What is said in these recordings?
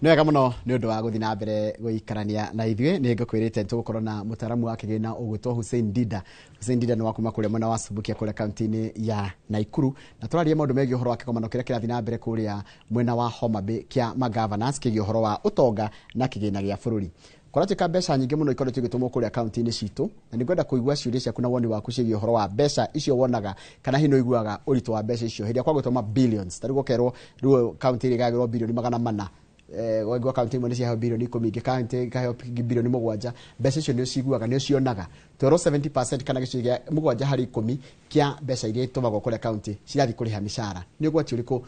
no wega muno ni undu wa guthina mbere guikarania na ithuĩ ni ngũkwĩrĩte tũgũkorwo na mũtaramu wa Kĩgĩna ũgwĩtwo Hussein Dida ni wakuma kũrĩa mwena wa Subukia kũrĩa kaunti-inĩ ya Naikuru na tũraria maũndũ megiĩ ũhoro wa kĩgomano kĩrĩa kĩrathiĩ na mbere kũrĩa mwena wa Homa Bay kĩa ma-governors kĩgiĩ ũhoro wa ũtonga na kĩgĩna gĩa bũrũri. Kũratuĩka mbeca nyingĩ mũno ikoretwo igĩtũmwo kũrĩa kaunti-inĩ citũ na nĩngwenda kũigua ciũria ciaku na woni waku ciĩgiĩ ũhoro wa mbeca icio wonaga kana hihi no iguaga ũritũ wa mbeca icio hĩndĩ ya kwagũtũma billions. Tarĩu gũkerwo rĩu kaunti ĩrĩgagĩrwo bilioni 400 wengwa kaunti imwe nĩ ciaheo bilioni 10 ingĩ kaunti ikaheo bilioni 7. Mbeca icio nĩ ciguaga nĩ cionaga toro 70% kana gĩcunjĩ gĩa 7 harĩ 10 kĩa mbeca iria itumagwo kũrĩa kaunti cirathiĩ kũrĩha mĩcara. Nĩ ũgwati ũrĩkũ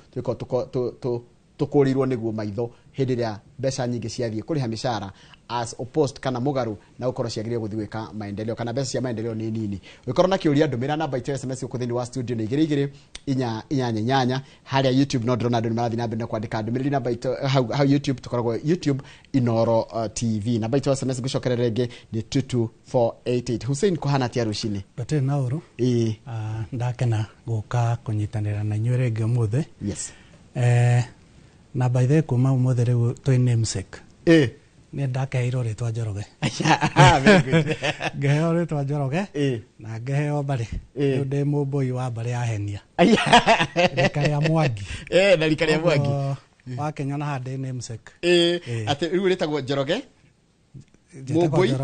tũkũrirwo nĩguo maitho hĩndĩ ĩrĩa mbeca nyingĩ ciathiĩ kũrĩha mĩcara as opposed kana mũgarũ na gũkorwo ciagĩrĩire gũthiĩ gwĩka maendeleo kana mbeca cia maendeleo nĩ nini. Ũkorwo na kĩũria ndũmĩra namba itũ SMS gũkũ thĩinĩ wa studio nĩ 22 harĩa YouTube no ndĩrona andũ nĩ marathiĩ na mbere na kwandĩka ndũmĩrĩri namba itũ hau YouTube tũkoragwo YouTube Inoro TV. Namba itũ SMS ngũcokerera rĩngĩ nĩ 22488. Hussein kũhana atĩa rũcinĩ? Ndate na ũru. Ndakena gũka kũnyitanĩra na inyuĩ rĩngĩ ũmũthĩ. Yes. Na by the way kuma ũmũthĩ rĩu twĩ namesake. Nĩ ndakeheirwo rĩtwa Njoroge. Very good. Ngeheo rĩtwa Njoroge na ngeheo Mbarĩ. Rĩu ndĩ mũmbũi wa Mbarĩ ya Henia. Rika rĩa Mwangi. Na rika rĩa Mwangi. Wa Kenya na handĩ namesake. Atĩ rĩu rĩtagwo Njoroge. Mũmbũi.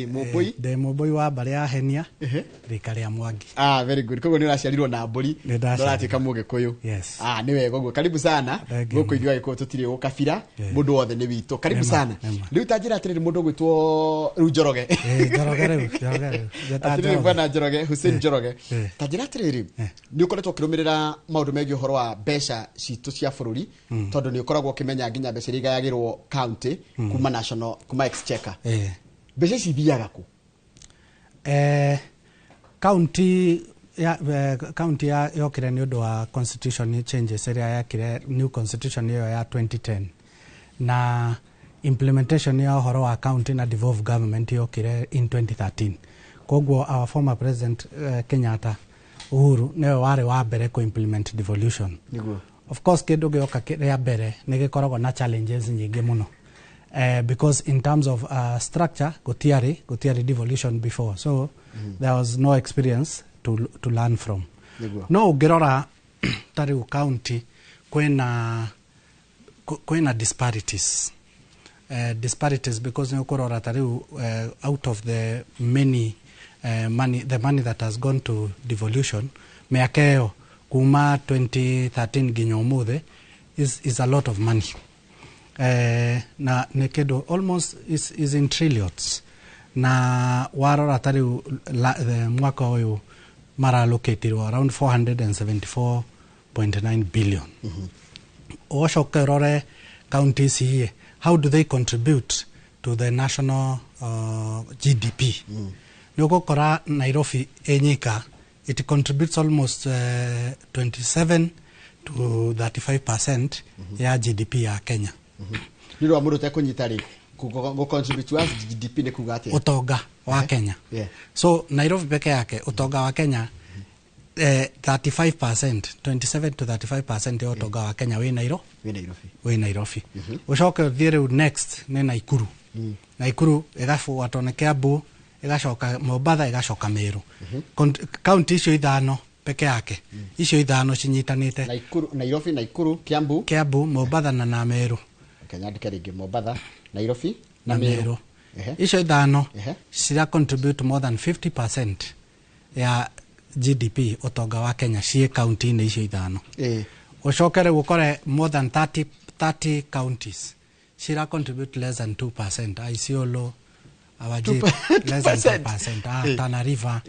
Mũmbũi. Ndĩ mũmbũi wa Mbarĩ ya Henia. Rika rĩa Mwangi. Very good. Koguo nĩ ũraciarirwo na mbũri. Ndoratuĩka Mũgĩkũyũ. Yes. Nĩ wega ũguo. Karibu sana. Gũkũ ithuĩ agĩkũyũ tũtirĩ gũkabira. Mũndũ wothe nĩ witũ. Karibu sana. Rĩu ta njĩra atĩrĩrĩ mũndũ ũgwĩtwo rĩu Njoroge. Njoroge rĩu. Atĩrĩrĩ bwana Njoroge, Hussein Njoroge. Ta njĩra atĩrĩrĩ nĩ ũkoretwo ũkĩrũmĩrĩra maũndũ megiĩ ũhoro wa mbeca citũ cia bũrũri tondũ nĩ ũkoragwo ũkĩmenya nginya mbeca iria igayagĩrwo county kuma national kuma exchequer. Mbeca ici ithiaga kũ? County yokire nĩ ũndũ wa constitution changes ĩrĩa yakire new constitution ĩyo ya 2010 na implementation ya ũhoro wa county na devolved government yokire in 2013. Koguo our former president Kenyatta Uhuru nĩwe warĩ wa mbere ku implement devolution. Of course kĩndũ gĩoka kĩrĩa mbere nĩ gĩkoragwo na challenges nyingĩ mũno. Because in terms of structure, gutiari devolution before, so there was no experience to learn from. No ngirora tariu county kwena disparities. Disparities because nĩ ũkũrora tariu out of the many the money that has gone to devolution mĩaka ĩyo kuma 2013 nginya ũmũthĩ is a lot of money. Na nekedo almost is in trillions na warora tariu mwaka uyu mara allocated around 474.9 billion. Oshokerore counties here, how do they contribute to the national GDP? Nyogokora Nairobi enyika, it contributes almost 27 to 35% ya GDP ya Kenya. Nilo amuru tekonyitari go contribute to GDP ne kugate utonga wa Kenya. So Nairobi peke yake utonga wa Kenya 35%, 27 to 35% ya utonga wa Kenya we Nairobi. Ushoke thiere next ne Naikuru. Naikuru igafuatwo ne Kiambu, igacoka Mombasa, igacoka Meru. County icio ithano peke yake. Icio ithano cinyitanite. Nairobi, Naikuru, Kiambu, Mombasa na Meru. Kenya ndikeringi Mombasa, Nairobi na Meru. Icio ithano cira contribute more than 50% ya GDP utonga wa Kenya cie county ni icio ithano. Ucokere gukore more than 30 counties cira contribute less than 2%. Isiolo awaji less than 2%. Tana River,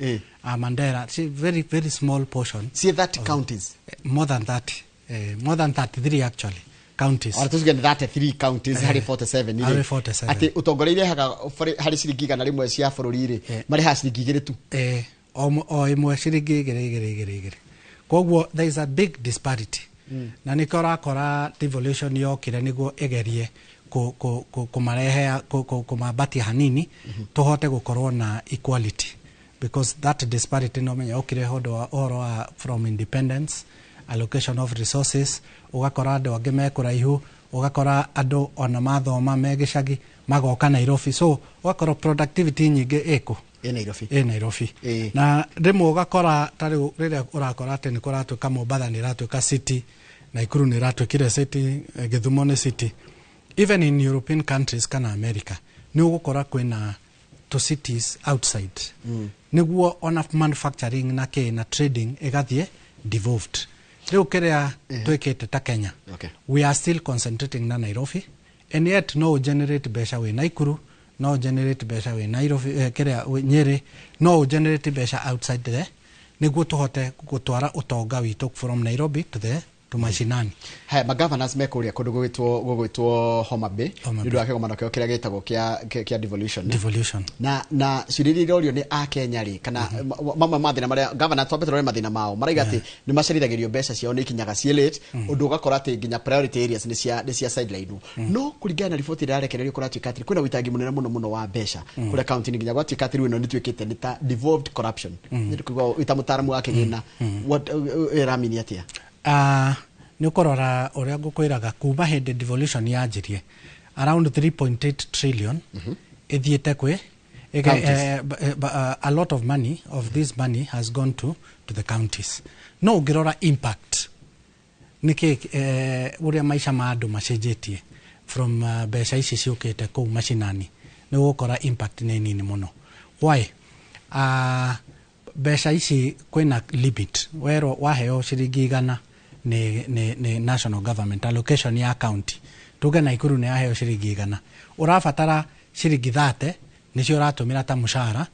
Mandera, very very small portion. See 30 counties. More than 30. More than 33 actually. Counties. Or tuge that 3 counties hari 47 ile. Hari 47. Ati utongoreire hari ciringi gana rimwe cia bũrũri ire. Mari ha ciringi igĩrĩ tu. O imwe ciringi igĩrĩ. Koguo there is a big disparity. Na nikora devolution yokire niguo egerie kumarehe kumabatia hanini tuhote gukorwo na equality, because that disparity no menya okire horo from independence, allocation of resources, ugakora ande wange mekuraihu ugakora andũ ona mathoma megĩcagi magoka Nairobi, so ugakora productivity nyingĩ ĩkũ Nairobi. Na rĩmwe ugakora tarĩ rĩrĩa urakora atĩ nĩ kũratuĩka Mombasa nĩ ratuĩka city, Naikuru nĩ ratuĩkire city, Gĩthumo nĩ city. Even in European countries kana America nĩ ugukora kwĩna to cities outside. Nĩguo ona manufacturing na na trading ĩgathiĩ devolved. Rĩu kĩrĩa twĩkĩte ta Kenya, we are still concentrating na Nairobi, and yet no generate mbeca wĩ Naikuru, no generate mbeca wĩ Nairobi, kĩrĩa Nyeri, no generate mbeca outside there, nĩguo tũhote gũtwara ũtonga witũ from Nairobi to mashinani. Governors mekuria kundu gugwitwo Homa Bay nĩũndũ wa kĩgomano kĩo kĩrĩa gĩtagwo kĩa devolution. Na ciriri irorio ni a Kenya ri kana mamwe mathina marĩa governors twambe tũrore mathina mao maraiga atĩ nĩ macerithagĩrio mbeca ciao nĩ ikinyaga ciĩ late, ũndũ ũgakora atĩ nginya priority areas nĩ cia sideline. No kũringana na riboti ĩrĩa yarekererio kũratuĩka atĩ kwĩna witangi mũnene mũno wa mbeca kũrĩa kaunti nginya gwatuĩka atĩ rĩu ĩno nĩ tuĩkĩte nĩ ta devolved corruption. Ita mũtaaramu wa Kĩgĩna what eramini atia? Nĩ ũkorora ũrĩa ngũkwĩraga kuma hĩndĩ devolution yanjirie around 3.8 trillion ithiĩte kwĩ a lot of money of this money has gone to the counties. No ũngĩrora impact nĩkĩ ũrĩa maica ma andũ macenjetie from mbeca ici ciũkĩte kũu mashinani, nĩ ũgũkora impact nĩ nini mũno. Why? Mbeca ici kwĩna limit, wero waheo ciringi 100 ni national government allocation ya county, tuge Naikuru nĩ yaheo ciringi 100, urabatara ciringi 30 nicio uratũmĩra ta mushara,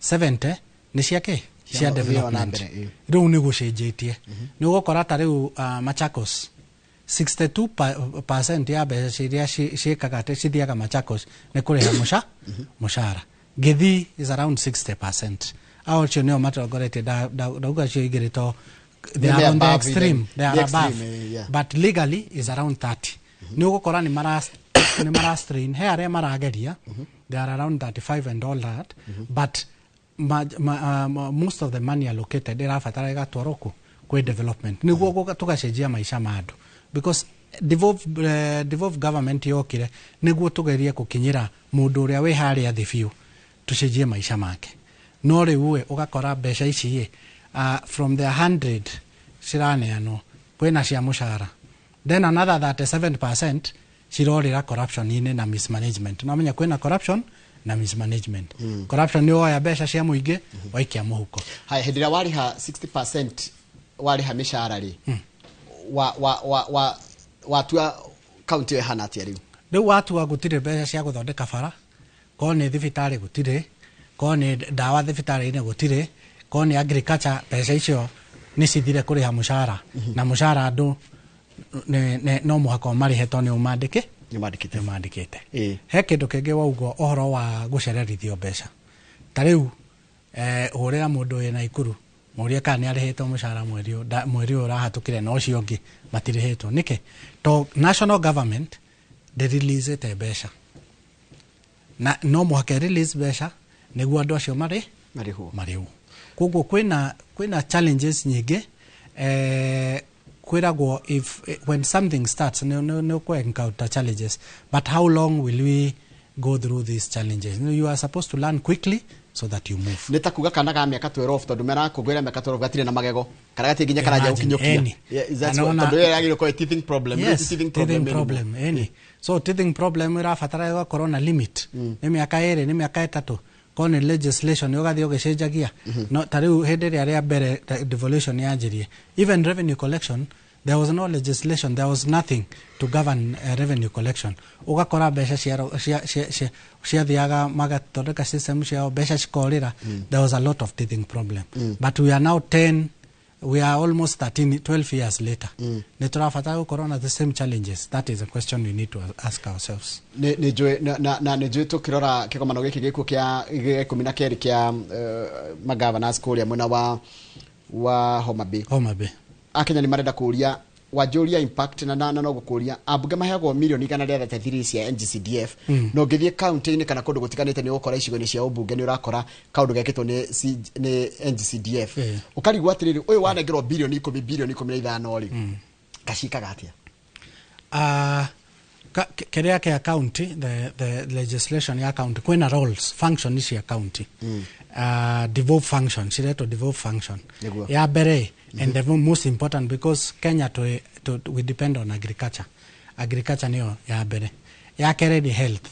70 ni ciake cia development. Rĩu nĩ gũcenjetie. Nĩ ũgũkora ta rĩu Machakos 62% ya mbeca iria ciĩkaga atĩ cithiaga Machakos nĩ kũrĩha mushara. Gĩthii is around 60%. Aocio nĩo matongoretie ndauga cio igĩrĩtwo. They are on the extreme, they are above, but legally is around 30. Ni ugukora ni mara strain he are marageria, they are around 35 and all that, but most of the money allocated irabatara igatwarwo kwe development niguo tugacenjia maisha ma andu, because devolve government yokire niguo tugerie gukinyira mundu uria we haria thi biu tucenjie maisha make. No riu ugakora mbeca ici from the 100 ciraneanwo kwĩna cia mushara, then another 37% cirorĩra corruption inĩ na mismanagement. Namenya kwĩna corruption na mismanagement. Corruption nĩ woya mbeca cia mũingĩ waikia mũhuko. Hai hĩndĩ ĩrĩa warĩha 60% warĩha mĩcara rĩ watua kaunti ĩyo ĩhana atĩa rĩu? Rĩu watua gũtirĩ mbeca cia gũthondeka bara, ko nĩ thibitarĩ gũtirĩ, ko nĩ ndawa thibitarĩ-inĩ gũtirĩ, ko nĩ agriculture mbeca icio nĩ cithire kũrĩha mushara, na mushara andũ no mũhaka marĩhetwo nĩ ũmandĩkĩte. He kĩndũ kĩngĩ waugo ũhoro wa gũcererithio mbeca. Ta rĩu ũhũrĩra mũndũ wĩ Naikuru mũrie kana nĩ arĩhetwo mushara mweri ũyũ ũrahatũkire na ũcio ũngĩ matirĩhetwo. Nĩkĩ? To national government they release mbeca, na no mũhaka release mbeca nĩguo andũ acio marĩhwo. Koguo kwĩna challenges nyingĩ. Kwĩragwo when something starts no encounter challenges, but how long will we go through these challenges? You are supposed to learn quickly so that you move. Nĩ ta kuga kana ga mĩaka 12 tondũ merakũngũĩra mĩaka 12 gatirĩ na magego kana gatirĩ nginya karaja ũkinyũkia. Tondũ yagĩrĩirwo kũrĩ teething problem. Teething problem. So teething problem ĩrabatara gũkorwo na limit. Nĩ mĩaka 2 nĩ mĩaka 3 kone legislation yogathi yogecenjagia. No tariu hĩndĩ ĩrĩa rĩa mbere devolution yanjirie, even revenue collection there was no legislation, there was nothing to govern revenue collection. Ugakora mbeca ciathiaga magathondeka system ciao mbeca cikorĩra. There was a lot of teething problem. But we are now 10, we are almost 12 years later. Nĩ tũrabatara gũkorwo na the same challenges. That is a question we need to ask ourselves. Nĩnjũĩ tũkĩrora kĩgomano gĩkĩ gĩkuo kĩa 12 kĩa magavana kũrĩa mwena wa Homa Bay. Akenya nĩ marenda kũria wajuria impact na no gũkũria ambunge maheagwo milioni 133 cia NGCDF. No ngĩthiĩ county-inĩ kana kũndũ gũtiganĩte nĩ ũgũkora icigo-inĩ cia ũmbunge nĩ ũrakora kaũndũ gekĩtwo nĩ NGCDF. Ũkarigwo atĩrĩrĩ ũyũ wanengerwo bilioni 10 bilioni 15 rĩ gacikaga atĩa? kerea ke county the legislation ya county kwena roles function cia county devolve function cireto devolve function ya bere and the most important because Kenya we depend on agriculture niyo ya bere ya kere ni health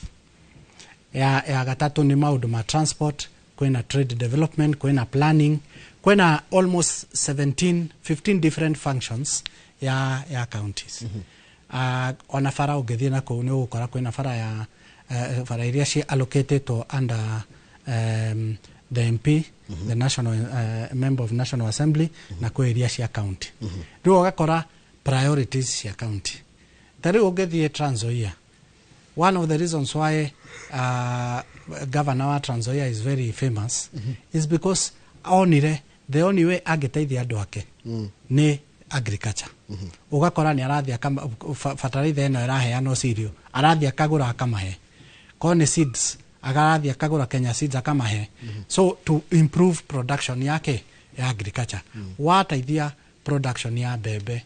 ya gatatu ni maundu ma transport kwena trade development kwena planning kwena almost 15 different functions ya counties ona fara ugethie na ko ni ukora kwena fara ya fara iria she allocated to under the MP the national member of National Assembly na kwa iria cia county ndio gakora priorities cia county tari ugethie Trans Nzoia. One of the reasons why Governor wa Trans Nzoia is very famous is because the only way ageteithia andu ake ni agriculture. Ugakora ni arathia kama fertilizer eno iraheano cereal arathia kagura akamahe kone seeds agarathia kagura Kenya seeds akamahe so to improve production yake ya agriculture wataithia production ya bebe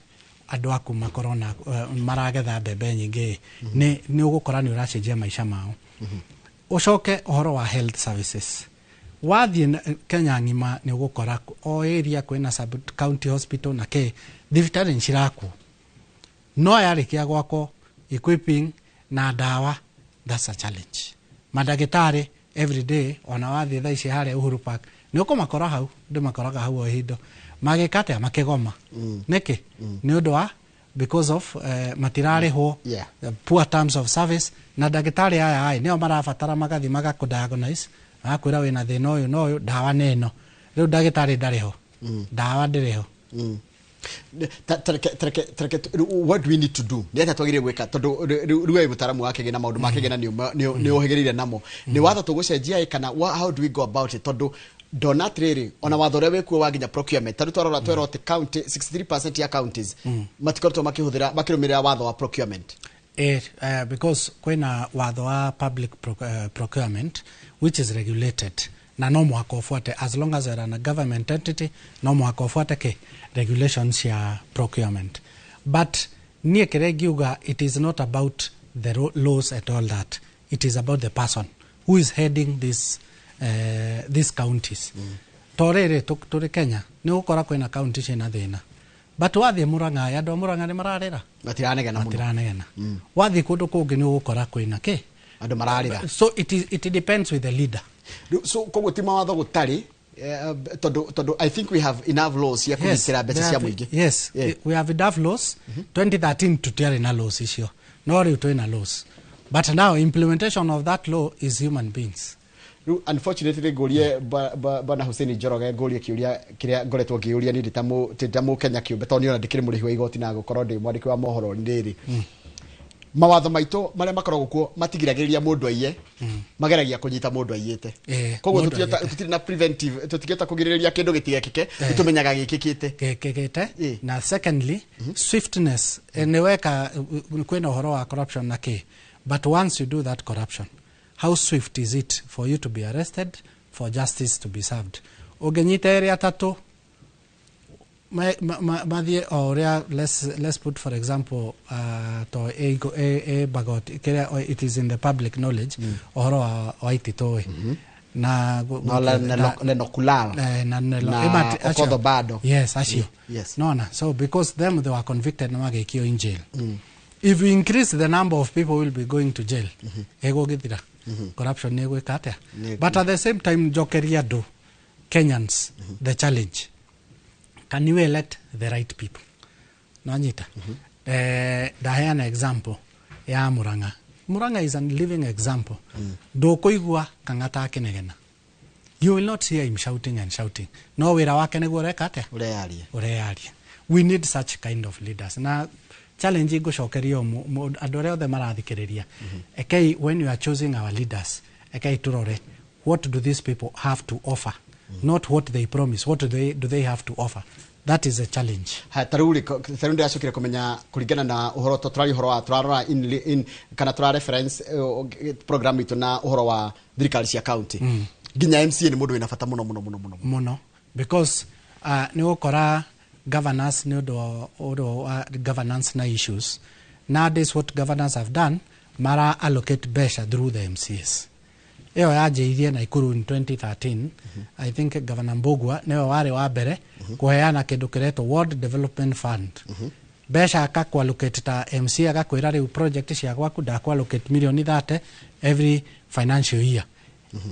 andu aku makorona maragetha bebe nyingi ni ugukora ni uracenjia maisha mao ucoke uhoro wa health services wathie Kenya ngima ni ugukora o area kwena sub county hospital na ke thibitarĩ nciraku no yarikia gwako equipping na dawa that's a challenge madagitari every day ona wathie tha ici hare Uhuru Park ni ukumakora hau ndimakoraga hau o hindo magikate makigoma niki ni undu wa because of matirare ho poor terms of service na dagitari aya nio marabatara magathi magakudiagnose akwira wina thina uyu no dawa neno riu dagitari ndariho dawa ndiriho what do we need to do neta twagire gwika tondu riwe mutaramu wa Kĩgĩna maundu ma Kĩgĩna ni uhigirire namo ni watho tugucenjia kana how do we go about it tondu donat riri ona watho rewe kuo waginya procurement tari twarora twerote county 63% ya counties matikorto makihuthira makirumirira watho wa procurement because kwena watho wa public procurement which is regulated na no mwaka ufuate as long as you're a government entity no mwaka ufuate ke regulations ya procurement but nie keregiuga it is not about the laws at all that it is about the person who is heading these counties torere turi Kenya ni ukora kwena county cina thina but wathie Murang'a ya ndo Murang'a ni mararira matiranegena wathie kundu kungi ni ukora kwena ke andu mararira so it depends with the leader so koguo ti mawatho gutari todo I think we have enough laws ya kugitira mbeca cia muingi yes we have enough laws 2013 tutiari na laws icio no riu twina laws but now implementation of that law is human beings unfortunately gorie bana Hussein Njoroge gorie kiria ngoretwo ngiuria ni nditamu Kenya kiumbe toni ona ndikiri murihi wa igoti na gukorwo ndi mwandiki wa mohoro ndiri mawatho maito maria makoragwo kuo matigiragiriria mundu aiye mageragia kunyita mundu aiyete koguo tutiri na preventive tutigeta kugiriria kindu gitigekike tumenyaga gikikite na secondly swiftness niweka kwena uhoro wa corruption na ke but once you do that corruption how swift is it for you to be arrested for justice to be served ugenyita area tatu mathie oria let's put for example to a bagot it is in the public knowledge ohoro wa ititoe na nokulala na okodo bado yes acio so because them they were convicted na magekio in jail if we increase the number of people will be going to jail ego githira corruption ne gwikate but at the same time jokeria do Kenyans the challenge can you elect the right people nanyita an example ya Murang'a is a living example do koigua kangata kinegena you will not hear him shouting no wira wake ne gorekate urearia we need such kind of leaders na challenge go shokerio adore othe marathikiriria ekei when you are choosing our leaders ekei turore what do these people have to offer not what they promise what do they have to offer that is a challenge taruri ndio ashukire kumenya kuringana na uhoro totrali uhoro wa turarora in kana tura reference program itu na uhoro wa thirikari cia county ginya MCA ni mundu ina fata muno because ni ukora governance ni odo governance na issues nowadays what governors have done mara allocate besha through the MCAs. Eo yajirie na Ikuru in 2013. I think Governor Mbugua newe wale wa mbere kuheana kindu kiretwo Ward Development Fund. Besha akakwallocate ta MCA akakwira riu project cia gwaku ndakwallocate million 30 every financial year.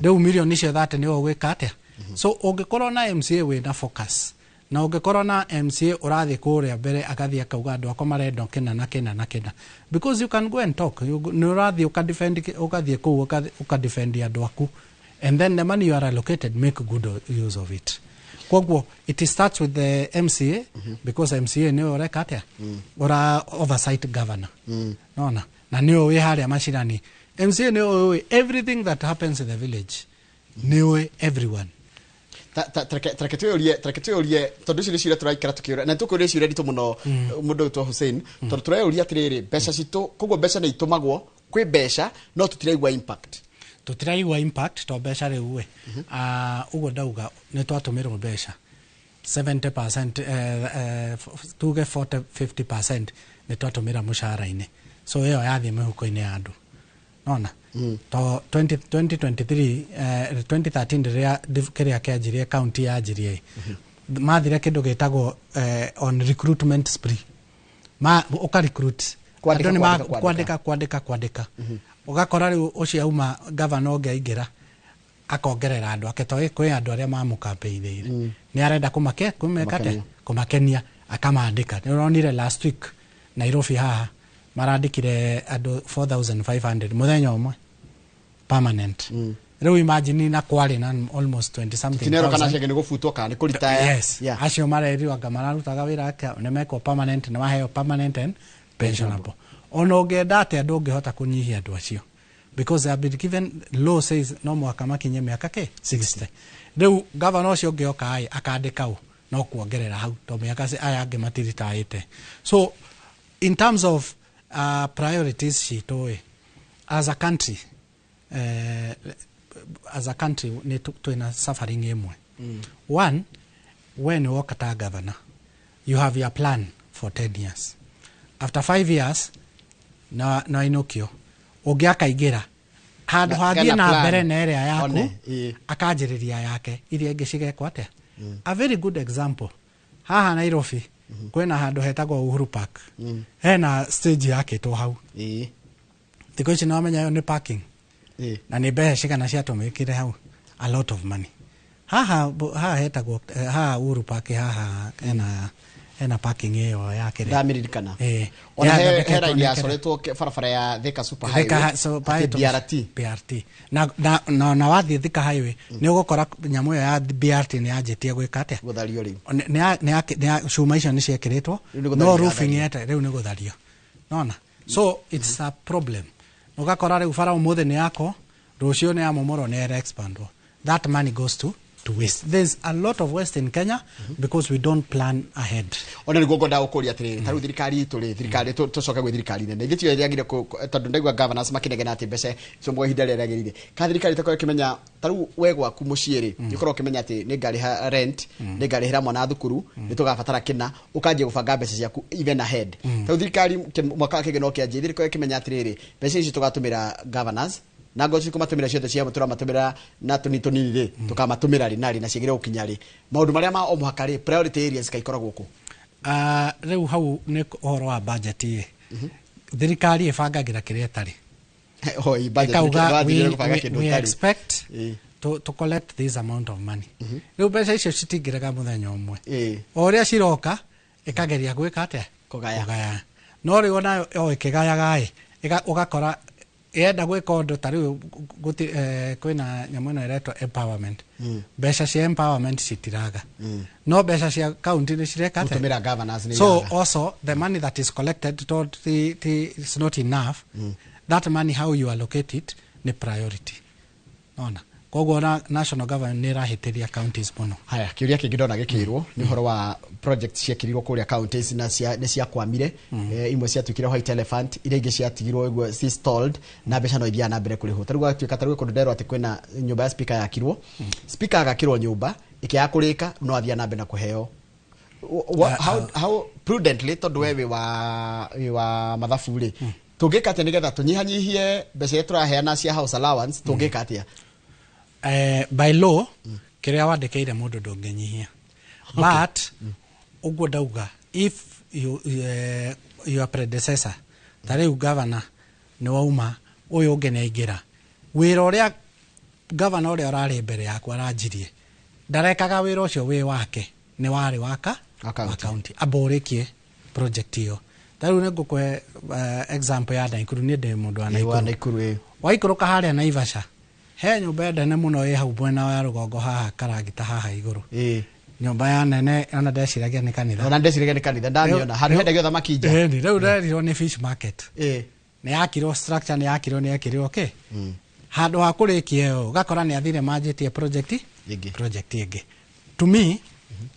Riu million icio 30 ni ogwika atia. So ungikorwo na MCA wina focus na ungikorwo na MCA urathi kuria mbere akathia kauga andu akwa marenda kina because you can go and talk ni urathi ukadefend ukathie ku ukadefend andu aku and then the money you are allocated make good use of it. Kogwo it starts with the MCA because MCA ni oreka atia ora oversight governor nona na ni we haria mashirani MCA ni everything that happens in the village ni everyone Traketiorie tondu icio ciira turaikara tukiura na tukuria ciira ditu muno mundu to Hussein tondu turauria atiriri besha citu kogwo besha ni itumagwo kwi besha no tutiraigwa impact to besha riu we ugo ndauga ni twatumirwo besha 70% tuge 40-50% ni twatumira mushahara-ini so iyo yathi mihuko-ini ya andu nona to 2023 2013 ria kiria kiajirie county yajirie mathire kindu gitagwo on recruitment spree uka recruit kwandika ugakora riu ucio auma governor ongeingera akongerera andu ake kwi andu aria mamukampeithire ni arenda kumakenia akamandika ni uronire last week Nairobi haha marandikire andu 4500 muthenya umwe permanent. Riu imagine na kwari na almost 20 something. Kinero kana shege ni gufutwo kana ni kuritaya. Yes. Acio mareri wanga mararutaga wira ake ne meko permanent na maheo permanent and pensionable. Ono ngenda ate andu ngihota kunyihia andu acio because they have been given law says no mwaka makinye miaka 60. Riu governor ucio ngioka ai akandika u no kuongerera hau to miaka aya ange matiritaite. So in terms of priorities shitoe as a country ni twina suffering imwe. One, when you walk at a governor you have your plan for 10 years. After 5 years na inokio ugiaka igira handu hathie na mbere na area yaku akanjiriria yake iria ingishige kwate. A very good example haha Nairobi kwena handu hetagwo Uhuru Park hena stage yake to hau thiko ici no menya yo ni parking na ni mbeca cigana ciatumikire hau a lot of money haha hetagwo haha Uhuru Park haha hena parking iyo yake ndamiririkana ona hera ya soretwo barabara ya Thika Super Highway BRT na wathi Thika Highway ni ugukora nyamu ya BRT ni yajitie gwika atia guthario ri ni cuma icio ni ciekiritwo no roofing yete riu ni guthario nona so it's a problem ugakora riu bara umuthe ni yako rucio ni amomoro ni expand that money goes to waste. There's a lot of waste in Kenya because we don't plan ahead. Ona ni gogo ndawo kuri atire taru thirikari tuli thirikari tucoka gwe thirikari nene gitio yagire tondu ndegwa governors makinegena ati mbece sombo ihinda ria yagirire ka thirikari takore kimenya taru wegwa ku muciiri gikorwo kimenya ati ni ngari ha rent ni ngari hira mwana thukuru ni tugabatara kina ukanje gubanga mbece ciaku even ahead. Taru thirikari mwaka kigeno kianjie thirikari kimenya atiriri mbece ici tugatumira governors na ngoci kumatumira ciothe cia mutura matumira na tunini ri tukamatumira ri nari na cigire ukinyari maundu maria ma o muhakari priority areas kaikora guku riu hau ni horo wa budget ye thirikari ibangagira kiria tari i budget we expect to collect this amount of money riu mbeca icio citingiraga muthenya umwe o ria ciroka ikageria gwika atia kugaya no ri ona o ikigayaga ugakora yenda gwika undu tariu kwina nyamu ino iretwo empowerment mbeca cia empowerment citiraga no mbeca cia county ni cireka gutumira governors ni so also the money that is collected is not enough that money how you allocate it ni priority ona kogo na national government ni rahitiria counties muno haya kiuria kingi ndona gikirwo ni horo wa project cia kirirwo kuria counties na cia kwamire imwe cia tukire white elephant ile ingi cia tigirwo igwe si stalled na besha no ithia na mbere kuri ho taruga tuika taruga kundu ndero ati kwena nyumba ya speaker yakirwo speaker agakirwo nyumba ikia kurika no athia na mbere na kuheo how prudently tondu wewe wa mathabu ri tungika atia nigetha tunyihanyihie mbeca turaheana cia house allowance tungika atia by law kiria wandikeire mundu ndunginyihia but uguo ndauga if your predecessor tariu governor ni wauma uyu ungi neingira wira uria governor uria urari mbere yakwa aranjirie ndarekaga wira ucio wi wake ni wari waka county aborikie project hiyo tariu ni ngukwe example ya Naikuru ni ndi mundu wa Naikuru waikuruka haria Naivasha he nyumba ndene muno hau mwena wa rugongo haha karagita haha iguru nyumba ya nene ona ndeciragia ni kanitha ndamiona handu hendagio thamaki nja ni riu nderirwo ni fish market ni yakirwo structure ni yakirwo ni yakirwo handu ha kurikia gakora ni athire manjitie project ingi to me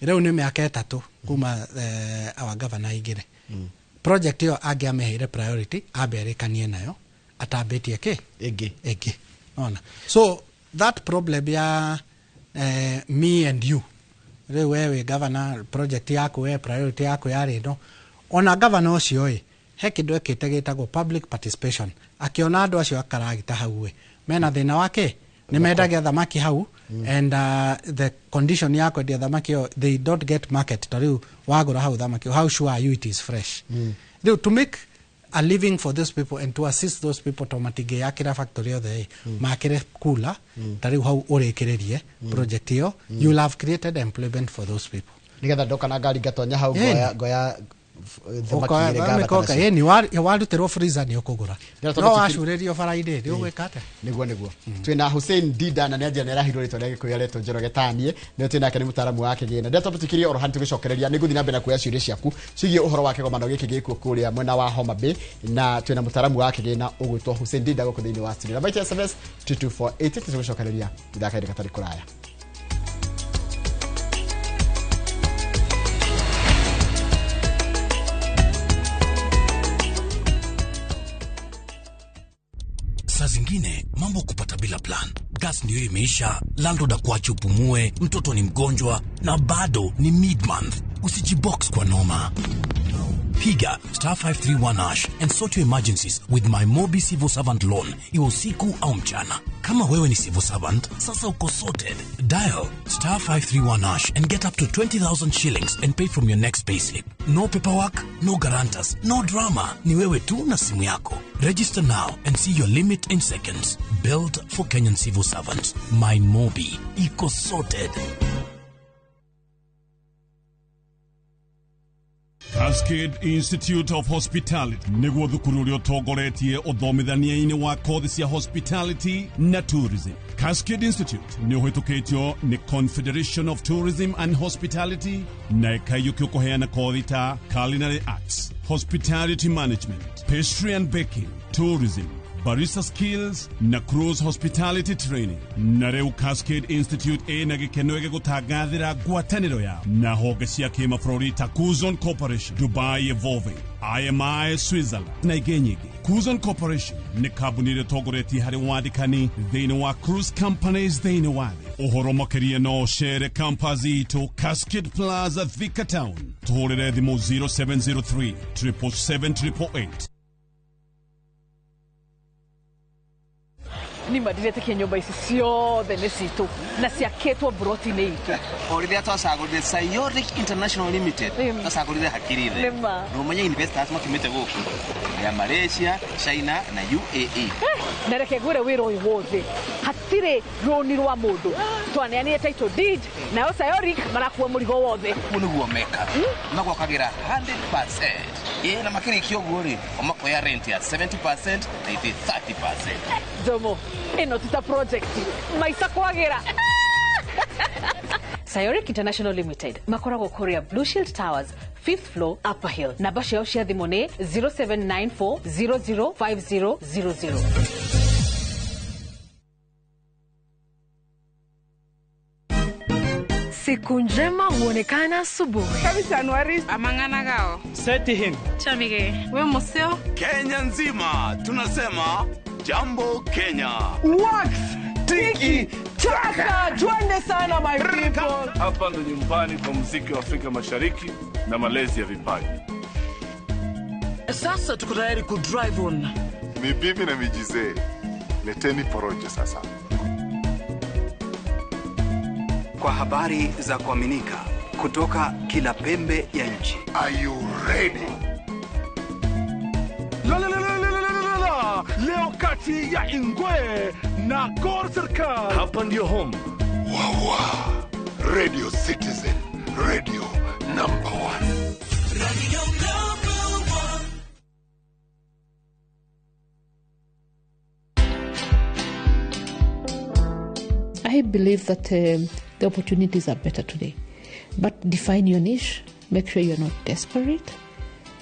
riu ni miaka 3 kuma our governor igire project hiyo angiameheire priority aberekanie nayo atambitie ingi ona so that problem ya me and you riu wewe governor project yako we priority yako yari no ona governor ucio he kindu ekite gitagwo public participation akiona andu acio akaragita hau mena thina wake ni mendagia thamaki hau and the condition yako dia thamaki they don't get market tariu wagura hau thamaki how sure are you it is fresh to make a living for those people and to assist those people to matige yakira factory othe makire kula tariu hau urekererie project hiyo you will have created employment for those people nigetha ndoka na ngari gatonya hau goya ni warutirwo freezer ni ukugura no wacuririo Friday ni ugwikate niguo twina Hussein Dida na nĩanjia nĩarahirwo ritwa rĩa Gĩkũyũ aretwo Njoroge Tanie nĩ twinake nĩ mũtaramu wa Kĩgĩna ndio tũtikirie oro hani tugicokereria nĩ guthi na mbere na kuoya ciũria ciaku cigie uhoro wa kĩgomano gĩkĩ gĩkũ kũrĩa mwena wa Homa Bay na twina mũtaramu wa Kĩgĩna ũgwĩtwo Hussein Dida gũkũ thĩinĩ wa studio na baita SMS 22480 tugicokereria ithaka ĩrĩ katari kũraya Saa zingine mambo kupata bila plan. Gas ndio imeisha, landlord akuache upumue, mtoto ni mgonjwa na bado ni mid-month. Usijibox kwa noma. Piga *531# and sort your emergencies with my Mobi Civil Servant Loan. Iwe usiku au mchana. Kama wewe ni civil servant, sasa uko sorted. Dial *531# and get up to 20,000 shillings and pay from your next payslip. No paperwork, no guarantors, no drama. Ni wewe tu na simu yako. Register now and see your limit in seconds. Built for Kenyan civil servants. My Mobi. Iko sorted. Cascade Institute of Hospitality niguo thukuru uria utongoretie uthomithania-ini wa kothi cia hospitality na tourism. Cascade Institute ni uhitukitio ni Confederation of Tourism and Hospitality na ikayuki kuheana kothi ta culinary arts, hospitality management, pastry and baking, tourism, barista skills na cruise hospitality training. Na reu Cascade Institute na gikeno gigutangathira ngwataniro ya na honge cia kimabũrũri ta Kuzon Corporation, Dubai Evolving, IMI Switzerland na ingĩ nyingĩ. Kuzon Corporation ni kambuni ĩrĩa tongoretie harĩ wandĩkani thĩinĩ wa cruise companies thĩinĩ wa thĩ. Ũhoro makĩria no chere campus itũ Cascade Plaza Thika Town. Tũhũrĩre thimũ 0703 777 ni madirete nyumba ici ciothe nĩ citũ na ciakĩtwo broti-inĩ itũ o rĩrĩa twacagũrire Sayoric International Limited twacagũrire hakiri-thĩ ndũmenye investors makĩmĩte gũkũ ya Malaysia, China na UAE na reke ngwĩre wĩra ũyũ wothe hatirĩ rũni rwa mũndũ twaneanire title deed nayo Sayoric marakua mũrigo wothe ũguo nĩguo meka magwakagĩra 100% na makĩrĩkia ũguo rĩ omakoya rent ya 70% na ithuĩ 30%. Jomo ino tuta project maisa kwagĩra. Sayoric International Limited makoragwo Korea Blue Shield Towers 5th floor Upper Hill. Namba ciao cia thimũ nĩ 0794005000. Siku njema huonekana asubuhi. Kabisa Januari amangana gao. Seti him. Chamige. We museo. Kenya nzima tunasema jambo Kenya. Wax, tiki, chaka. Twende sana my people. Hapa ndo nyumbani kwa muziki wa Afrika Mashariki na malezi ya vipaji. Sasa tuko tayari ku drive on. Mibibi na mijize, leteni porojo sasa. Kwa habari za kuaminika kutoka kila pembe ya nchi. Are you ready? Leo kati ya Ingwe na Gor Serikali. Hapa ndio home. Wawa. Radio Citizen, radio number 1. Radio number 1. I believe that the opportunities are better today. But define your niche, make sure you're not desperate,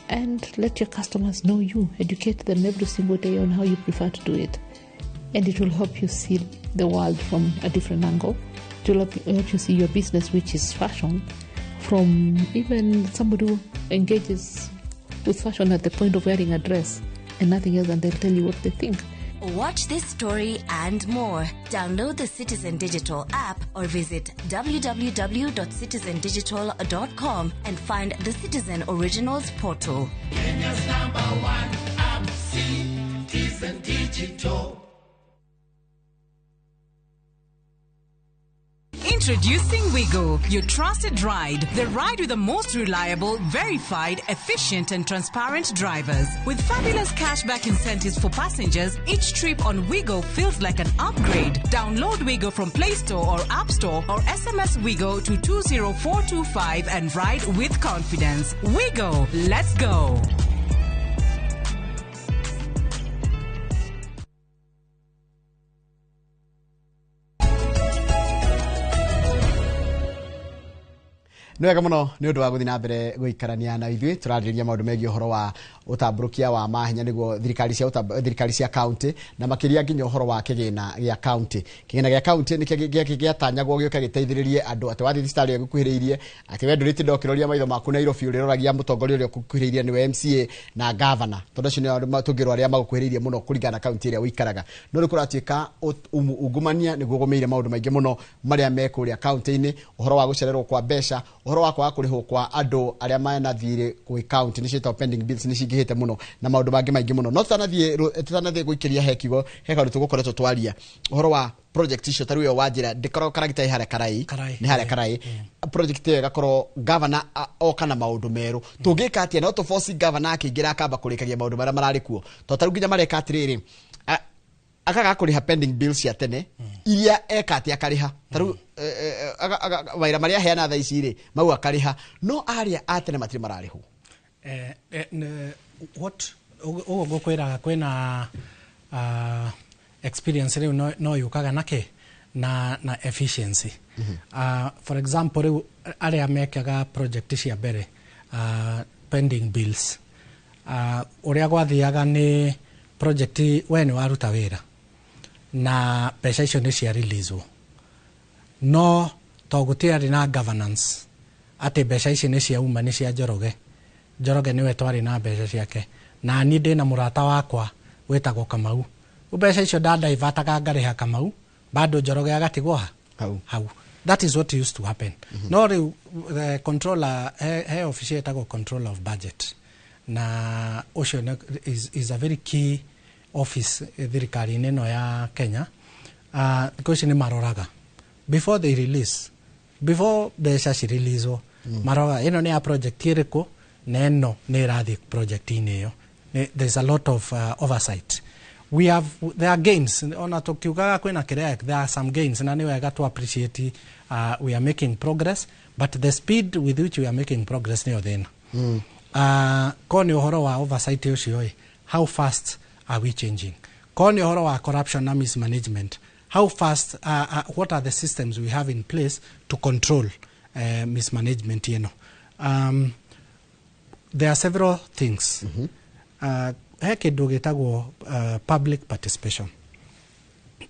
and let your customers know you. Educate them every single day on how you prefer to do it. And it will help you see the world from a different angle. It will help you see your business, which is fashion, from even somebody who engages with fashion at the point of wearing a dress and nothing else, and they'll tell you what they think. Watch this story and more. Download the Citizen Digital app or visit www.citizendigital.com and find the Citizen Originals portal. Kenya's #1 app, Citizen Digital. Introducing Wigo, your trusted ride. The ride with the most reliable, verified, efficient and transparent drivers. With fabulous cashback incentives for passengers, each trip on Wigo feels like an upgrade. Download Wigo from Play Store or App Store or SMS Wigo to 20425 and ride with confidence. Wigo, let's go. Nĩ wega mũno nĩ ũndũ wa gũthiĩ na mbere gũikarania na ithuĩ tũrarĩrĩria maũndũ megiĩ ũhoro wa ũtambũrũkia wa mahenya nĩguo thirikari cia kaunti na makĩria nginya ũhoro wa kĩgĩna gĩa kaunti. Kĩgĩna gĩa kaunti nĩ gĩatanyagwo gĩũka gĩteithĩrĩrie andũ atĩ wathiĩ thibitarĩ ĩrĩa ĩgũkuhĩrĩirie atĩ we ndũrĩtinde ũkĩroria maitho maku Nairobi ũrĩroragia mũtongoria ũrĩa ũgũkuhĩrĩirie nĩwe MCA na governor, tondũ acio nĩo tũngĩrwo arĩa magũkuhĩrĩirie mũno kũringana na kaunti ĩrĩa ũikaraga. No rĩu kũratuĩka ungumania nĩguo gũmeire maũndũ maingĩ mũno marĩa mekũrĩa kaunti-inĩ, ũhoro wa gũcererwo kwa mbeca, ũhoro wa kwaga kũrĩhwo kwa andũ arĩa mena thirĩ gwĩ kaunti nĩ ciĩtagwo pending bills nĩ cingĩhĩte mũno na maũndũ mangĩ maingĩ mũno. No tũtanathiĩ gũikĩria hekigo kaũndũ tũgũkoretwo twaria ũhoro wa project icio tarĩ yo wanjĩra ndĩkorwo karagita harĩa karai project ĩyo ĩgakorwo governor oka na maũndũ merũ. Tũngĩka atĩa no tũforce governor akĩingĩra akamba kũrĩkagia maũndũ marĩa mararĩ kuo, tondũ tarĩu nginya mareka atĩrĩrĩ akaga kũrĩha pending bills cia tene iria eka atĩ akarĩha tarĩu waira marĩa heana thaa ici rĩ mau akarĩha, no arĩa atene matirĩ mararĩhwo. What ũgũkwĩra kwĩna experience rĩu no yukaga nake na efficiency. For example rĩu arĩa mekaga project cia mbere pending bills ũrĩa gwathiaga nĩ project we nĩ waruta wĩra na mbeca icio nĩ cia releasewo, no to gũtiarĩ na governance atĩ mbeca ici nĩ cia uma nĩ cia Njoroge nĩwe twarĩ na mbeca ciake na niĩ ndĩ na mũrata wakwa wĩtagwo Kamau, mbeca icio ndandivataga ngarĩha Kamau bado Njoroge agatigwo hau. That is what used to happen. No rĩu the controller he office yetagwo controller of budget na ucio is a very key office thirikari-inĩ ĩno ya Kenya. Because nĩ maroraga before they release, before mbeca cireleasewo maroraga ĩno nĩ ya project ĩrĩkũ na ĩno nĩ ĩrathiĩ project-inĩ ĩyo. There's a lot of oversight. There are gains ona tukiugaga kwĩna kĩrĩa, there are some gains na nĩ wega to appreciate we are making progress, but the speed with which we are making progress nĩyo thĩna. Ko nĩ ũhoro wa oversight ũcio how fast are we changing? Ko nĩ ũhoro wa corruption na mismanagement, how fast what are the systems we have in place to control mismanagement there are several things. He kĩndũ gĩtagwo public participation.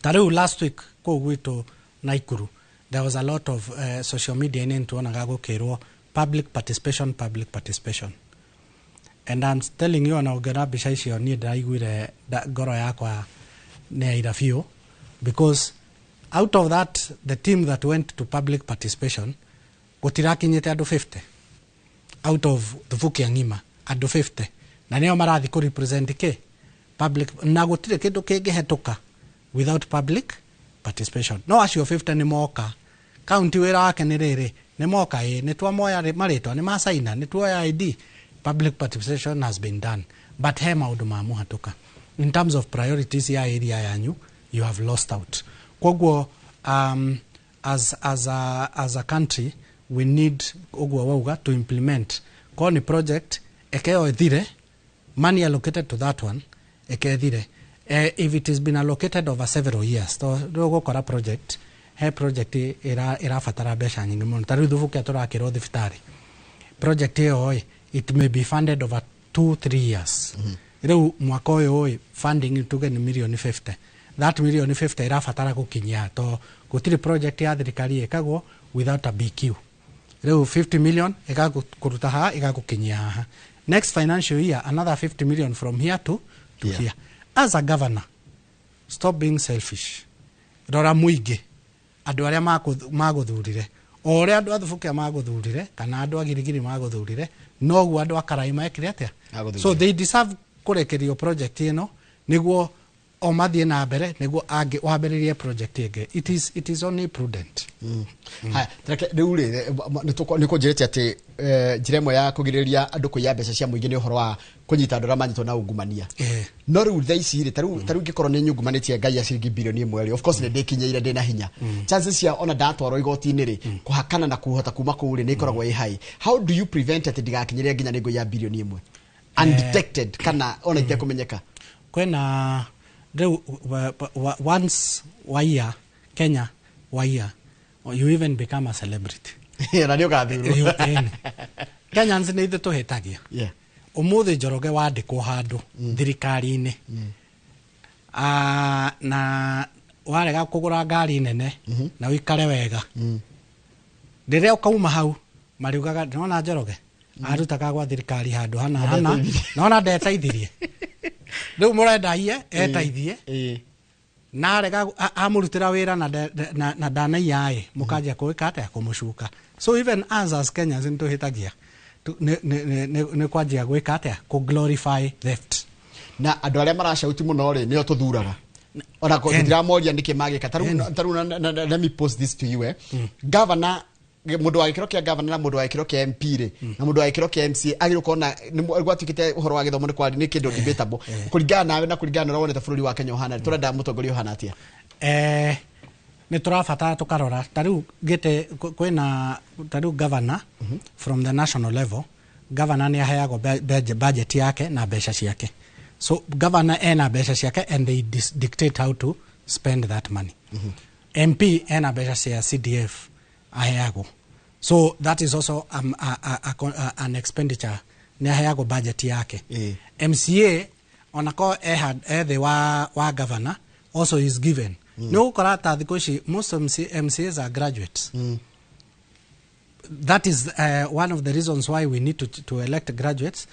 Tarĩu last week kũu gwitũ Naikuru there was a lot of social media inĩ tuonaga gũkĩrwo public participation. And I'm telling you na ũngĩona mbica icio niĩ ndĩraiguire ngoro yakwa nĩ yaira biũ, because out of that the team that went to public participation gũtirakinyĩte andũ 50 out of the Vukia ng'ima, andũ 50 na nĩo marathi ku represent public na gũtirĩ kĩndũ kĩngĩhetũka without public participation. No acio 50 nĩ moka county wĩra wake nĩ rĩrĩ nĩ moka nĩ twamoya marĩtwa nĩ masaina nĩ tuoya ID. Public participation has been done, but he maũndũ ma mũhatũka. In terms of priorities ya area yanyu, you have lost out. Koguo as a country we need uguo wauga to implement koni project ekeo ethire money allocated to that one ekethire if it has been allocated over several years to gukora project he project irafatara mbeca nyingi muno tari thubuke turakira thibitari project hiyo it may be funded over 2-3 years riu mwaka uyu funding tuge ni $150,000 that $150,000 irafatara gukinyia to gutiri project ya thirikari ekagwo without a BQ. Riu 50 million ikakuruta ha ikagukinyia ha. Next financial year another 50 million from here to here. As a governor, stop being selfish. Rora muingi andu aria maguthurire o ria andu athubukia maguthurire kana andu agirigiri maguthurire noguo andu akaraima ekire atia. So they deserve kurekerio project ino niguo o mathie na mbere niguo angi wambiririe project ege. It is only prudent. Ha treke riu niko njirete ati njiremo ya kugiriria andu kuya mbeca cia muingi ni uhoro wa kunyita andu ramanyitwo na ungumania. No riu thaici ri taru ngikorwo ni nyungumanitie ngai ya ciringi bilioni 1 of course ni ndikinyeire ndina hinya chances cia ona datwaro igoti-ini ri kuhakana na kuhota kuma kuri ni ikoragwo i high. How do you prevent it ndigakinyire nginya ni ya bilioni 1 undetected kana ona ite kumenyeka kwena once a year Kenya you even become a celebrity. Na ndio gathuru Kenyans ni ithu tuhetagia umuthi Njoroge wandikwo handu thirikari-ini na warega kugura ngari nene na wikare wega riria ukauma hau mariugaga nona Njoroge arutaga gwa thirikari handu hana nona ndeteithirie riu murenda iye eteithie na rega amurutira wira na dana yae mukaja kuweka ata kumucuka. So even as Kenyans ntuhitagia ne kwajia gwika ata ku glorify theft na andu aria maracauti muno ri nio tuthuraga ona ko ndiramoria ndike magika taru let me post this to you governor mundu wa gikiro kia governor na mundu wa gikiro kia MP ri na mundu wa gikiro kia MC agiro kona ni gwatukite uhoro wa githomo ni kwari ni kindu debatable kuringana nawe na kuringana na wonete bururi wa Kenya uhana turenda mutongoria uhana atia ni turafata tukarora tariu gite kwina tariu governor from the national level governor ni aheago budget yake na mbeca ciake. So governor ena mbeca ciake and they dictate how to spend that money. MP ena mbeca cia CDF aheago. So that is also an expenditure ni aheago budget yake. MCA onako the wa governor also is given. No karata because most MCAs are graduates. That is one of the reasons why we need to elect graduates.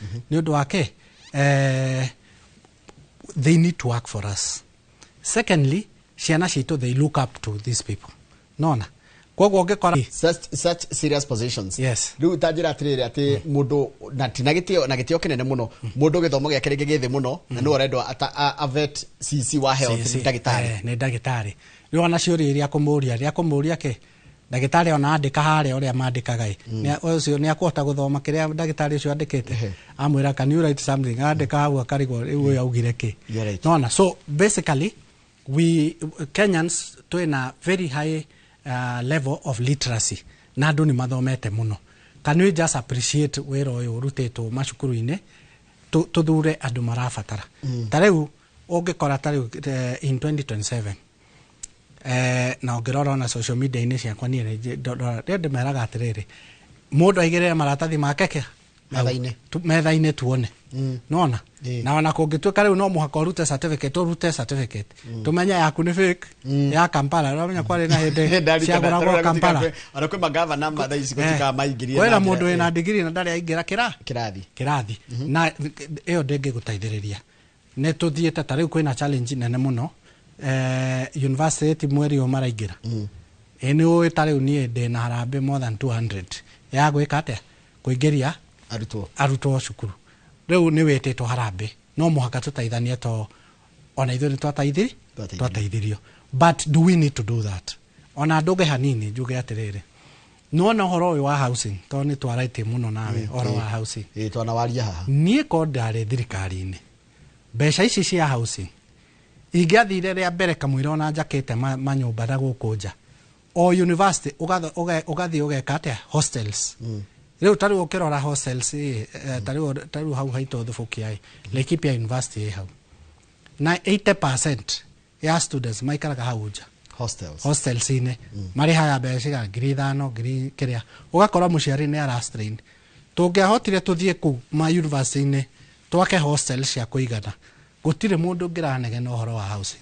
They need to work for us. Secondly, they look up to these people. Nona. Such serious positions. Yes. Riu tajira atiriri ati mundu na gitio kinene muno mundu githomo giake ringi githi muno na no rendo avet CC wa health ndagitari ne ndagitari riu ona ciuri iria kumuria ke ndagitari ona andika hare uria mandikaga ne ucio ne akuhota guthoma kiria ndagitari ucio andikite amwira can you write something andika hau akarigo riu yaugire ki nona. So basically we Kenyans to in a very high level of literacy na andu ni mathomete muno. Can we just appreciate where uyu rutetwo macukuru-ini tuthure andu marafatara tariu ungikora tariu in 2027 na ungirora na social media ini ciakwa ni ndi meraga atiriri mundu aigirire maratathi make metha-ini tuone nona na ona kungituika riu no muhaka urute certificate tumenya yaku ni fake ya Kampala uramenya kwari na hinde ciaguragwo Kampala ona kwi magavana matha ici gutika maingirie wera mundu ena degree na ndari aingira kirathi na iyo ndingi gutaithiriria ne tuthiete tariu kwina challenge nene muno university mweri o maraingira eni o tariu ni ndina harambe more than 200 ya gwika atia kuingiria arutwo cukuru rĩu nĩ wĩtĩtwo harambe no mũhaka tũteithanie to ona ithuĩ nĩ twataithirio but do we need to do that ona ndũge hanini njuge atĩrĩrĩ nona ũhoro ũyũ wa housing to nĩ twaraitie mũno nawe ũhoro wa housing twanawaria haha niĩ ko ndarĩ thirikari-inĩ mbeca ici cia housing ingĩathire rĩa mbere kamwĩra ona njakĩte manyũmba na gũkũ nja o university ũgathiĩ ũgeka atĩa hostels rĩu tarĩ ũkĩrora hostels tarĩ hau haitũ Thubukia Laikipia University hau na 80% ya students maikaraga hau nja hostels-inĩ marĩhaga mbeca 5,000 kĩrĩa ũgakora mũciari nĩ arastrain tũngĩahotire tũthiĩ kũu ma university-inĩ twake hostels cia kũigana gũtirĩ mũndũ ngĩranege na ũhoro wa housing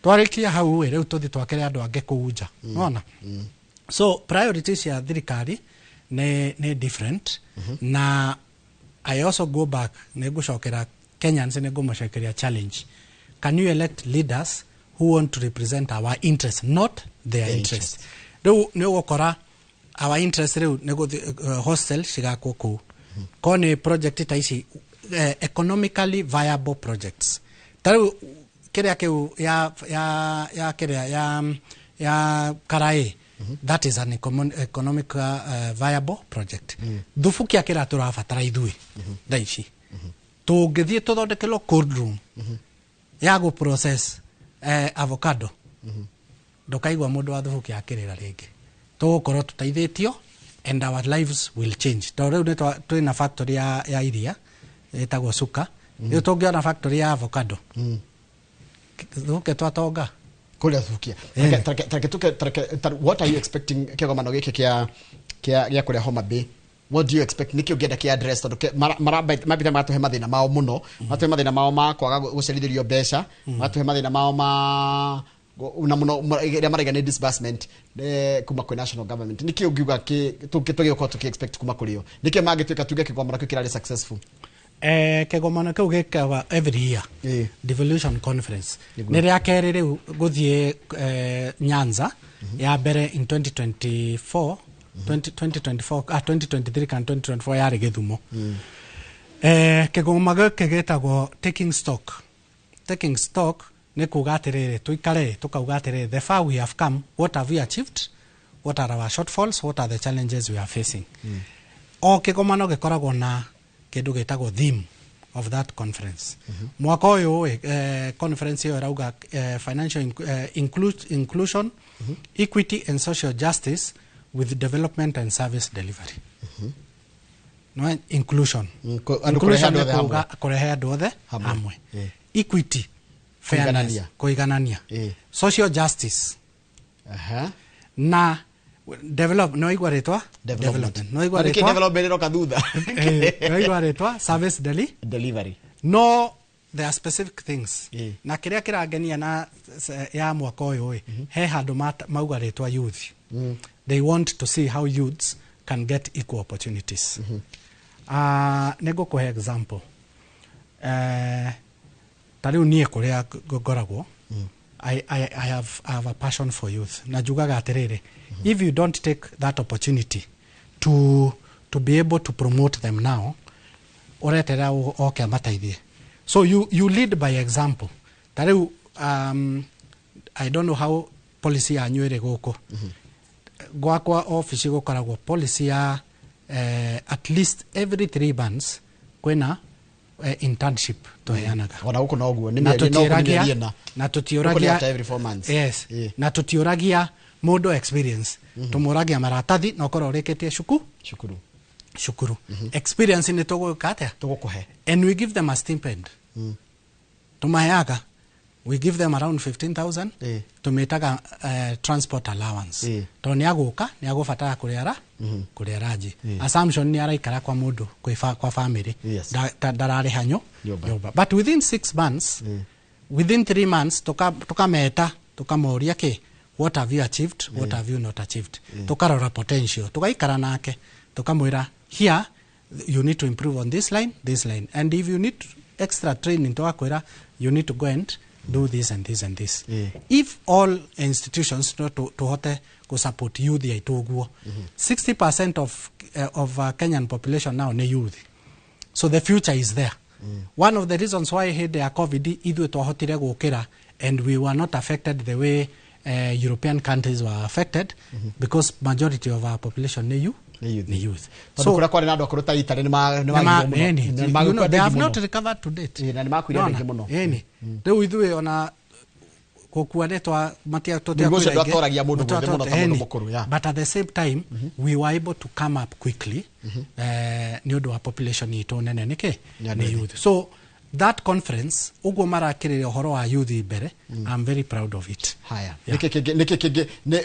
twarĩkia hau rĩu tũthiĩ twakere andũ angĩ kũu nja unaona so priorities ya thirikari nĩ different na I also go back nĩ ngũcokera Kenyans nĩ ngũmacokeria challenge can you elect leaders who want to represent our interest not their interest rĩu nĩ ũgũkora our interest rĩu nĩ hostel cigakwo kũu ko nĩ project ta ici economically viable projects tarĩu kĩrĩa kĩu ya Karaĩ that is an economic viable project Thubukia kĩrĩa tũrabatara ithuĩ thaa ici tũngĩthiĩ tũthondekelwo cold room ya gũ process avocado ndũkaigua mũndũ wa Thubukia akĩrĩra rĩngĩ tũgũkorwo tũteithĩtio and our lives will change to rĩu twĩna factory ya iria ĩtagwo Suka rĩu tũngĩona factory ya avocado Thubukia twatonga kũrĩa Thubukia what are you expecting kĩgomano gĩkĩ kĩa kũrĩa Homa Bay what do you expect nikio ngenda ki address tondu mabita matuhe mathina mao muno matuhe mathina mao ma kwaga gucerithirio mbeca matuhe mathina mao ma una muno iria marega ni disbursement kuma kwa national government nikio ngiuga tugĩuka tuki-expect kuma kũrĩo nikio mangĩtuĩka tuge kĩgomano kĩu kĩrarĩ successful kĩgomano kĩu gĩkaga every year Devolution conference nĩ rĩa kerĩ rĩu gũthiĩ Nyanza ya mbere in 2024 2023 and 2024 yarĩ Gĩthumo kĩgoma gĩkĩ gĩtagwo taking stock nĩ kuga atĩrĩrĩ tuikare tukauga atĩrĩrĩ the far we have come what have we achieved what are our shortfalls what are the challenges we are facing o kĩgomano gĩkoragwo na kĩndũ gĩtagwo theme of that conference mwaka ũyũ conference ĩyo ĩrauga financial inclusion equity and social justice with development and service delivery no inclusion inclusion kurehe andũ othe hamwe equity fairness kuiganania social justice na develop no igwaretwa development no igwaretwa development ro kathutha no igwaretwa service delivery no there are specific things na kiria kirangenia na ya mwaka ũyũ he handũ maugaretwa youth they want to see how youths can get equal opportunities nego kwa example tariu nie kuria ngoragwo I have a passion for youth najugaga atiriri if you don't take that opportunity to be able to promote them now oretera okay mataithie so you lead by example tariu I don't know how policy anywere goko gwakwa office gukoragwo policy ya at least every 3 months kwena internship toheanaga ona huko na uguo na tutiuragia every 4 months yes na tutiuragia modo experience tumuragia maratathi na ukora ureketie shukuru experience ni tugukata tugukuhe and we give them a stipend tumayaga we give them around 15,000 tumetaga transport allowance to ni aguka ni agubatara kuriara ji assumption ni araikara kwa mundu kwa family darare hanyo but within 6 months within 3 months tukameta tukamoria ke what have you achieved what have you not achieved tukarora potential tukaikara nake tukamwira here you need to improve on this line and if you need extra training tuakwira you need to go and do this and this and this if all institutions to hote go support youth yaituguo 60% of Kenyan population now ne youth So the future is there. One of the reasons why hede ya COVID ithuĩ twahotire gũkĩra and we were not affected the way European countries were affected because majority of our population ni youth. So kuna kwari na andu akuru ta Italy they have not recovered to date. Na makuire ndingi muno. Rĩu ithuĩ ona gũkuanĩtwa but at the same time we were able to come up quickly nĩ ũndũ wa population itũ nene nĩ youth. So that conference ugo marakĩrĩria ũhoro wa youth mbere. I'm very proud of it. Haya.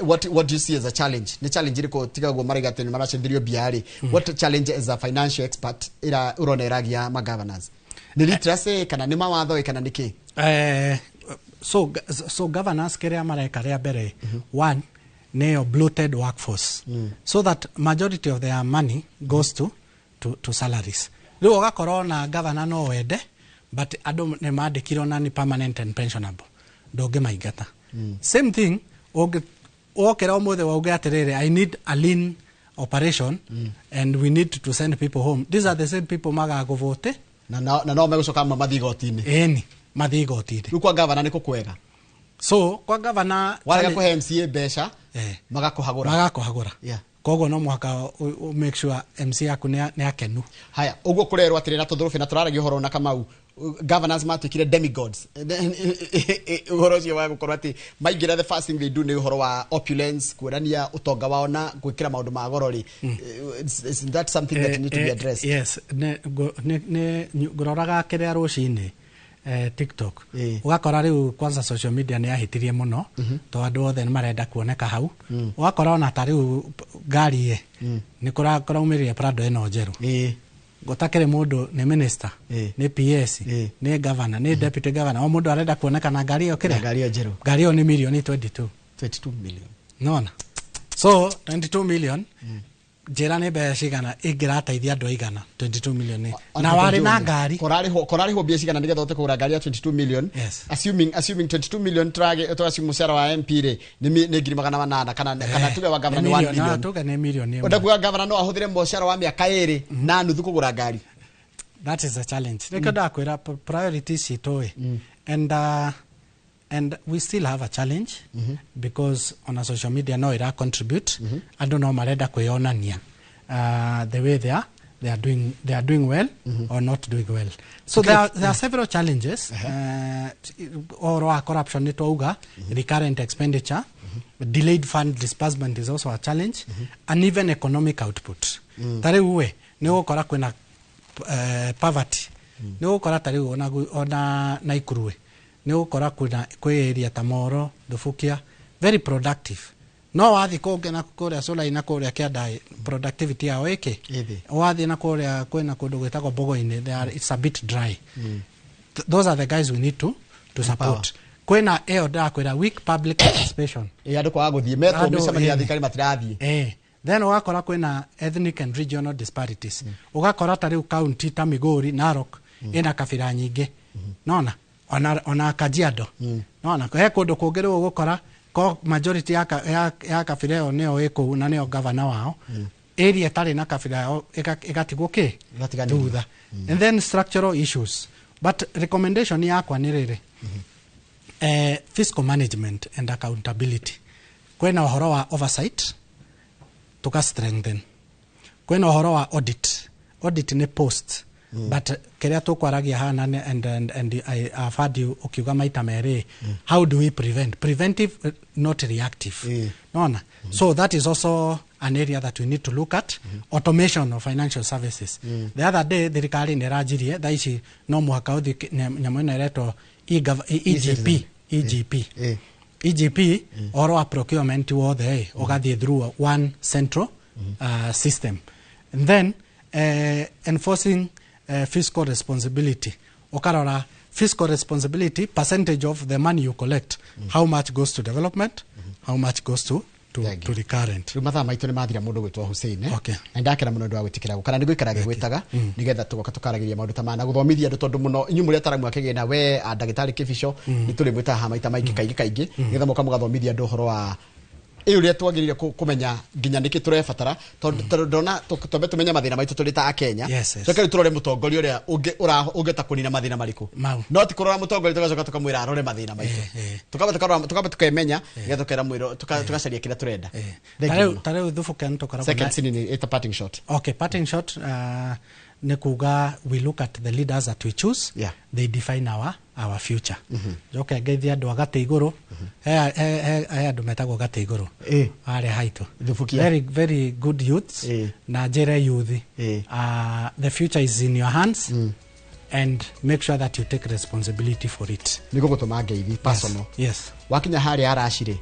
What do you see as a challenge? Ni challenge iriko tiga guo marigatene maracindĩrio biari. What challenge as a financial expert ira uroneragia ma governors? Ni literacy kana ni mawatho kana niki? So governors kĩrĩa mareka rĩa mbere, one neo bloated workforce, so that majority of their money goes to salaries. Rĩu ũgakorwo na governor no wende but andũ nĩ mandĩkirwo na ni permanent and pensionable ndũngĩmaingata. Same thing okera ũmũthĩ wauge atĩrĩrĩ, I need a lean operation and we need to send people home. These are the same people magagũvote na no megũcoka mathigoti-inĩ. Mathiĩ igoti-inĩ. Rĩu kwa governor nĩ kũkwega. So kwa governor wale kũhe MCA mbeca magakũhagũra. Koguo no mũhaka make sure MC yaku nĩ akenu. Haya, ũguo kũrerwo atĩrĩ na tũthũrũbĩ na tũraragia ũhoro na Kamau governors matuĩkire demigods. Ũhoro ũcio wa gũkorwo atĩ maingĩra the first thing they do nĩ ũhoro wa opulence, kuonania ũtonga wao na gwĩkĩra maũndũ ma goro rĩ. Is that something that need to be addressed? Yes, ngũroraga kĩrĩa rũcinĩ TikTok. Ugakora rĩu kwanza social media nĩ yahĩtirie mũno to andũ othe nĩ marenda kuoneka hau. Ugakora ona ta rĩu ngari nĩ kũraumĩrĩria Prado ĩno njerũ. Gũtakĩrĩ mũndũ nĩ minister, nĩ PS, nĩ governor, nĩ deputy governor. O mũndũ arenda kuoneka na ngari ĩyo kĩrĩa? Ngari ĩyo njerũ. Ngari ĩyo nĩ milioni 22 million. Nona. So 22 million njĩra nĩ mbeca cigana ĩngĩrateithia andũ aigana 22 million na warĩ na ngari korarĩho mbia cigana nĩgetha ũte kũgũra ngari ya 22 million. Assuming 22 million twashimu mũcara wa MP rĩ nĩ ngiri 800 kana tuge wa governor ni 1 million. Tuge nĩ million. Ũndakuga governor no ahũthĩre mũcara wa mĩaka 2 na nuthu kũgũra ngari. That is a challenge. Nĩkĩo ndakwĩra priorities citũ and we still have a challenge because on a social media no ira contribute. I don't know marenda kwĩonania the way they are doing well or not doing well. So there are several challenges. Or corruption ni twauga, recurrent expenditure, delayed fund disbursement is also a challenge, and even economic output. Tari uwe ni gũkora kwĩna poverty. Ni gũkora tari ona Naikuruwe. Ni gũkora kwĩ area ta Moro, Thubukia, very productive. No wathi kũngĩ na kũrĩa Solai na kũrĩa Kĩanda productivity yao ĩkĩ. Wathi na kũrĩa kwĩna kũndũ gwĩtagwo Bogo-inĩ, it's a bit dry. Those are the guys we need to support. Kwĩna ĩyo ndakwĩra weak public participation. Andũ kwaga gũthiĩ metwo mĩcemanio ya thirikari matirathiĩ. Then ugakora kwĩna ethnic and regional disparities. Ugakora ta rĩu county ta Migori, Narok ĩna kabira nyingĩ. Nona ona Kajiado. Nona he kũndũ kũngĩ rĩu ũgũkora ko majority ya kabira ĩyo nĩyo ĩkũu na nĩyo governor wao. Area tarĩ na kabira yao ĩgatigwo thutha. And then structural issues. But recommendation yakwa nĩ rĩrĩ. Fiscal management and accountability. Kwĩna ũhoro wa oversight tuka strengthen. Kwĩna ũhoro wa audit. Audit ni post. But kĩrĩa tũkwaragia hana and I've heard you ukiuga maita merĩ. How do we prevent? Preventive, not reactive. Nona. So that is also an area that we need to look at. Automation of financial services. The other day thirikari nĩ ranjirie thaa ici no mũhaka ũthi nyamũ ĩno ĩretwo EGP or procurement wothe ũgathiĩ through one central system. And then enforcing fiscal responsibility. Ukarora fiscal responsibility, percentage of the money you collect, how much goes to development, how much goes to recurrent. Mathaa maitũ nĩ mathira mũndũ gwĩtwo Hussein. Na ndakena mũno ndwa gwĩtĩkĩra gũkana nĩ gwĩkaraga gwĩtaga nĩgetha tũgoka tũkaragĩria maũndũ ta mana gũthomithia andũ tondũ mũno inyuĩ mũrĩa taramu Kĩgĩna we ndagĩtarĩ Kĩbico nĩ tũrĩ mwĩtaha maita maingĩ kaingĩ nĩgetha mũka mũgathomithia andũ ũhoro wa uria twagirire kumenya nginya niki turebatara tondu ndona tombe tumenya mathina maitu turi ta Kenya twekeri turore mutongoria uria ungeta kunina mathina mariku no ti kurora mutongoria tugacoka tukamwira arore mathina maitu tukaba tukemenya tukera mwiro tugacaria kira turenda tare thufu kan tukara second scene it's a parting shot. Okay, parting shot nekuga we look at the leaders that we choose. They define our future. Joke geithia andu agate iguru andu metagwo gate iguru are haitu very good youths na jere youth. The future is in your hands. And make sure that you take responsibility for it. Niko gutuma ngeithi personal. Yes. Wakinya hari arashire.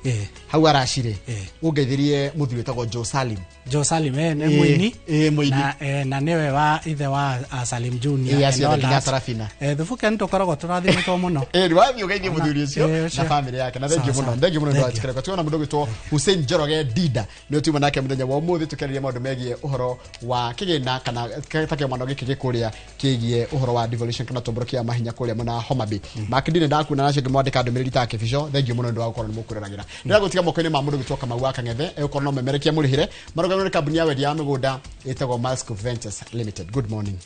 Hau arashire. Ungeithirie muthuri wetagwo Joe Salim ne mwini. Na newe wa ithe wa Salim Junior. Ya Sarafina. Thufuke ntokoragwo turathimitwo muno. Wathi ugeithie muthuri ucio na family yake. Na thank you muno ndwachikira kwa tuona mundu gwitwo Hussein Njoroge Dida. Ni tuma nake muthenya wa umuthi tukeriria maundu megie uhoro wa Kĩgĩna kana take mano giki gikuria kigie uhoro wa Devolution kana tomborokia mahinya kuria mona Homabay. Makindine ndakuna nacio ngimwandika ndumiriri ta Kĩbico. Thank you muno ndu wakorwo ni mukuriragira. Ndira gutiga moko-ini ma mundu gwitwo Kamau wa Kang'ethe egukorwo no memerekia murihire. Marugano ni kambuni ya wedia ya migunda itagwo Masco Ventures Limited. Good morning.